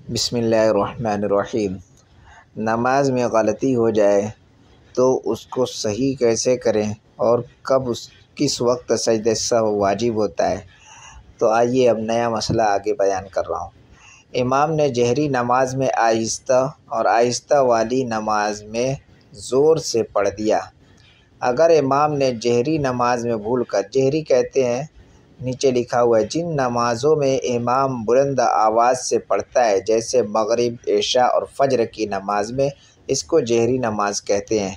بسم اللہ الرحمن الرحیم۔ نماز میں غلطی ہو جائے تو اس کو صحیح کیسے کریں اور کس وقت سجدہ سہو واجب ہوتا ہے، تو آئیے اب نیا مسئلہ آگے بیان کر رہا ہوں۔ امام نے جہری نماز میں آہستہ اور آہستہ والی نماز میں زور سے پڑھ دیا۔ اگر امام نے جہری نماز میں بھول کر، جہری کہتے ہیں نیچے لکھا ہوا ہے جن نمازوں میں امام بلند آواز سے پڑھتا ہے، جیسے مغرب، عشاء اور فجر کی نماز میں، اس کو جہری نماز کہتے ہیں،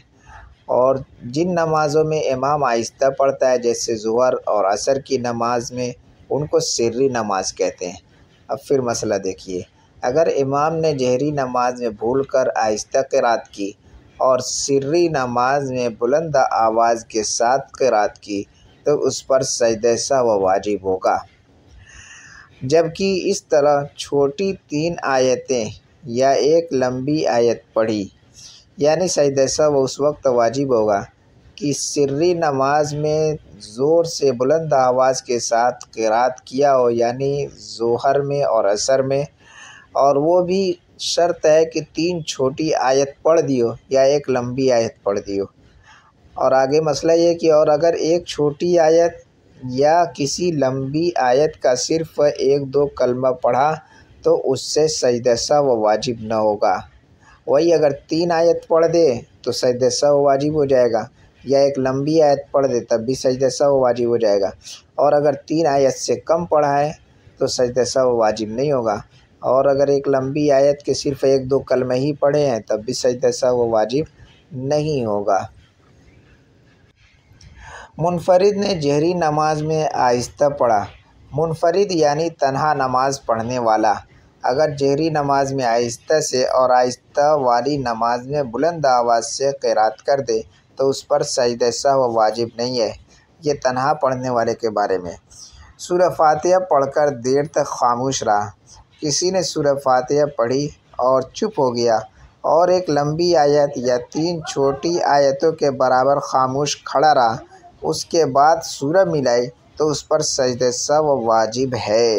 اور جن نمازوں میں امام آہستہ پڑھتا ہے جیسے ظہر اور عصر کی نماز میں، ان کو سری نماز کہتے ہیں۔ اب پھر مسئلہ دیکھیے، اگر امام نے جہری نماز میں بھول کر آہستہ قرات کی اور سری نماز میں بلند آواز کے ساتھ قرات کی تو اس پر سجدہ سہو واجب ہوگا، جبکہ اس طرح چھوٹی 3 آیتیں یا ایک لمبی آیت پڑھی، یعنی سجدہ سہو اس وقت واجب ہوگا کہ سری نماز میں زور سے بلند آواز کے ساتھ قرات کیا ہو، یعنی ظہر میں اور عصر میں، اور وہ بھی شرط ہے کہ 3 چھوٹی آیت پڑھ دی ہو یا ایک لمبی آیت پڑھ دی ہو۔ اور آگے مسئلہ یہ کہ اور اگر ایک چھوٹی آیت یا کسی لمبی آیت کا صرف 1-2 کلمہ پڑھا تو اس سے سجدہ سہو واجب نہ ہوگا۔ وہی اگر 3 آیت پڑھ دے تو سجدہ سہو واجب ہو جائے گا، یا ایک لمبی آیت پڑھ دے تب بھی سجدہ سہو واجب ہو جائے گا، اور اگر 3 آیت سے کم پڑھا ہے تو سجدہ سہو واجب نہیں ہوگا، اور اگر ایک لمبی آیت کے صرف 1-2 کلمہ ہی پڑھے ہیں تب بھی سجدہ سہو واجب نہیں ہوگا۔ منفرد نے جہری نماز میں آہستہ پڑھا۔ منفرد یعنی تنہا نماز پڑھنے والا اگر جہری نماز میں آہستہ سے اور آہستہ والی نماز میں بلند آواز سے قرات کر دے تو اس پر سجدہ سہو واجب نہیں ہے۔ یہ تنہا پڑھنے والے کے بارے میں۔ سورہ فاتحہ پڑھ کر دیر تک خاموش رہا۔ کسی نے سورہ فاتحہ پڑھی اور چپ ہو گیا اور ایک لمبی آیت یا 3 چھوٹی آیتوں کے برابر خاموش کھڑا رہا، اس کے بعد سورہ ملائی تو اس پر سجدہ سہو واجب ہے۔